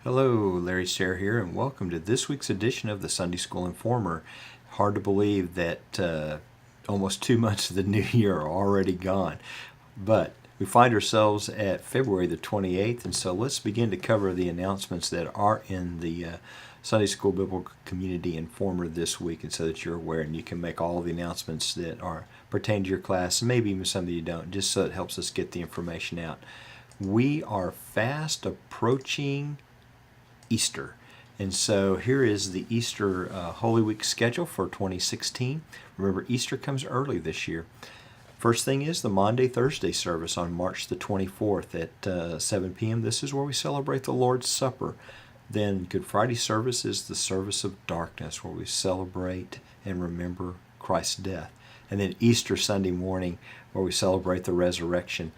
Hello, Larry Sayre here, and welcome to this week's edition of the Sunday School Informer. Hard to believe that almost 2 months of the new year are already gone, but we find ourselves at February the 28th, and so let's begin to cover the announcements that are in the Sunday School Biblical Community Informer this week, and so that you're aware and you can make all the announcements that are pertain to your class, and maybe even some that you don't, just so it helps us get the information out. We are fast approaching Easter. And so here is the Easter Holy Week schedule for 2016. Remember, Easter comes early this year. First thing is the Maundy Thursday service on March the 24th at 7 p.m. This is where we celebrate the Lord's Supper. Then Good Friday service is the service of darkness, where we celebrate and remember Christ's death. And then Easter Sunday morning, where we celebrate the resurrection.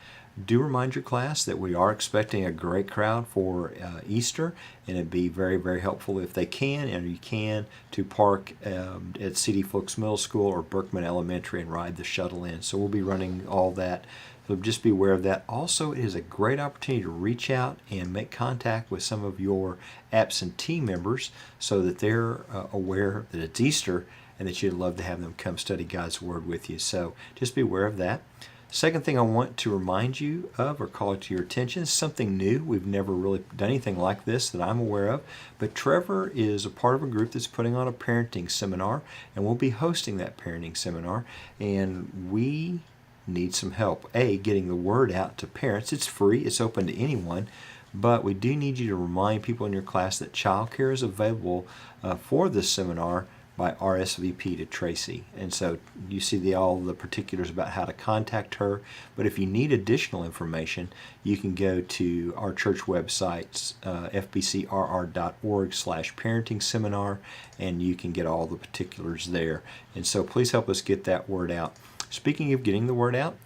Do remind your class that we are expecting a great crowd for Easter, and it'd be very, very helpful if they can, and you can, to park at C.D. Fluke Middle School or Berkman Elementary and ride the shuttle in. So we'll be running all that. So just be aware of that. Also, it is a great opportunity to reach out and make contact with some of your absentee members so that they're aware that it's Easter and that you'd love to have them come study God's Word with you. So just be aware of that. Second thing I want to remind you of or call to your attention is something new. We've never really done anything like this that I'm aware of, but Trevor is a part of a group that's putting on a parenting seminar, and we'll be hosting that parenting seminar, and we need some help. Getting the word out to parents. It's free. It's open to anyone, but we do need you to remind people in your class that childcare is available for this seminar by RSVP to Tracy. And so you see all the particulars about how to contact her. But if you need additional information, you can go to our church website, fbcrr.org/parenting seminar, and you can get all the particulars there. And so please help us get that word out. Speaking of getting the word out,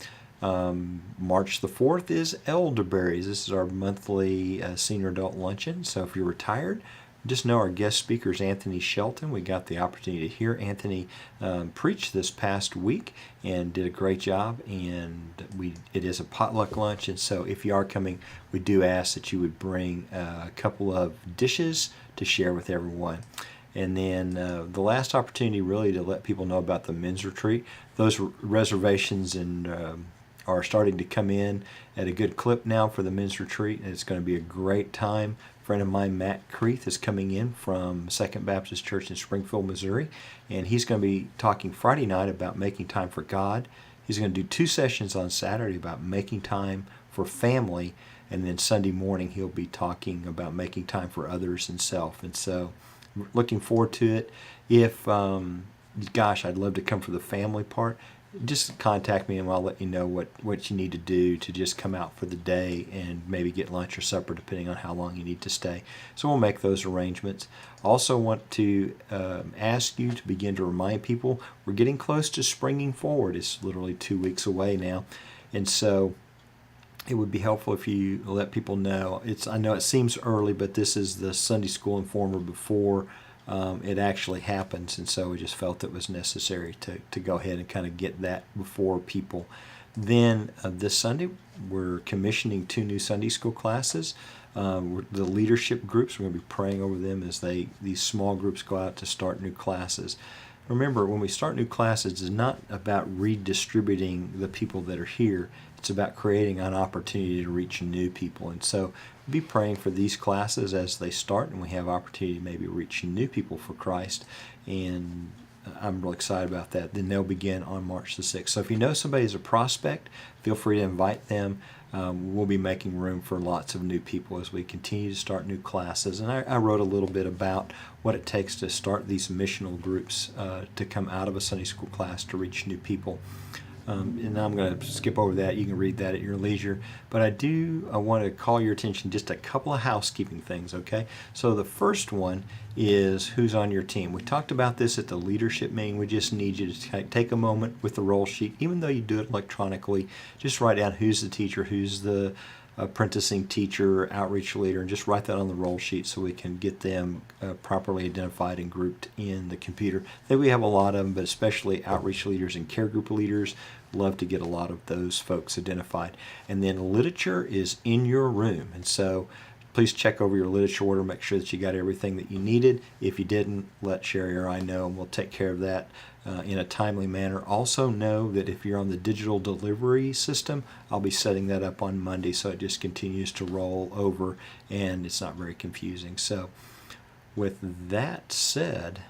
March the 4th is Elderberries. This is our monthly senior adult luncheon. So if you're retired, just know our guest speaker is Anthony Shelton. We got the opportunity to hear Anthony preach this past week and did a great job. And it is a potluck lunch, and so if you are coming, we do ask that you would bring a couple of dishes to share with everyone. And then the last opportunity really to let people know about the men's retreat. Those reservations are starting to come in at a good clip now for the men's retreat, and it's going to be a great time. A friend of mine, Matt Creeth, is coming in from Second Baptist Church in Springfield, Missouri, and he's going to be talking Friday night about making time for God. He's going to do 2 sessions on Saturday about making time for family, and then Sunday morning he'll be talking about making time for others and self. And so looking forward to it. If, I'd love to come for the family part. Just contact me and I'll let you know what you need to do to just come out for the day and maybe get lunch or supper depending on how long you need to stay. So we'll make those arrangements. Also want to ask you to begin to remind people we're getting close to springing forward. It's literally 2 weeks away now. And so it would be helpful if you let people know. I know it seems early, but this is the Sunday School Informer before it actually happens, and so we just felt it was necessary to go ahead and kind of get that before people. Then this Sunday, we're commissioning 2 new Sunday school classes. The leadership groups, we're going to be praying over them as these small groups go out to start new classes. Remember, when we start new classes, it's not about redistributing the people that are here. It's about creating an opportunity to reach new people. And so be praying for these classes as they start, and we have opportunity to maybe reach new people for Christ. And I'm really excited about that. Then they'll begin on March the 6th. So if you know somebody is a prospect, feel free to invite them. We'll be making room for lots of new people as we continue to start new classes. And I wrote a little bit about what it takes to start these missional groups to come out of a Sunday school class to reach new people. And I'm going to skip over that. You can read that at your leisure. But I want to call your attention just a couple of housekeeping things, okay? So the first one is who's on your team. We talked about this at the leadership meeting. We just need you to take a moment with the roll sheet. Even though you do it electronically, just write down who's the teacher, who's the apprenticing teacher, outreach leader, and just write that on the roll sheet so we can get them properly identified and grouped in the computer. I think we have a lot of them, but especially outreach leaders and care group leaders. Love to get a lot of those folks identified. And then literature is in your room, and so Please check over your literature order, make sure that you got everything that you needed. If you didn't, let Sherry or I know, and we'll take care of that in a timely manner. Also know that if you're on the digital delivery system, I'll be setting that up on Monday, so it just continues to roll over and it's not very confusing. So with that said,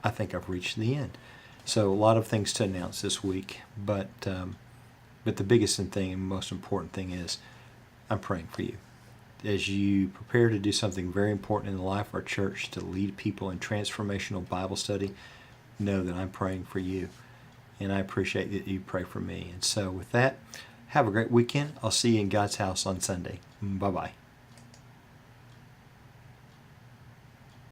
I think I've reached the end. So a lot of things to announce this week, but the biggest thing and most important thing is I'm praying for you. As you prepare to do something very important in the life of our church, to lead people in transformational Bible study, know that I'm praying for you. And I appreciate that you pray for me. And so with that, have a great weekend. I'll see you in God's house on Sunday. Bye-bye.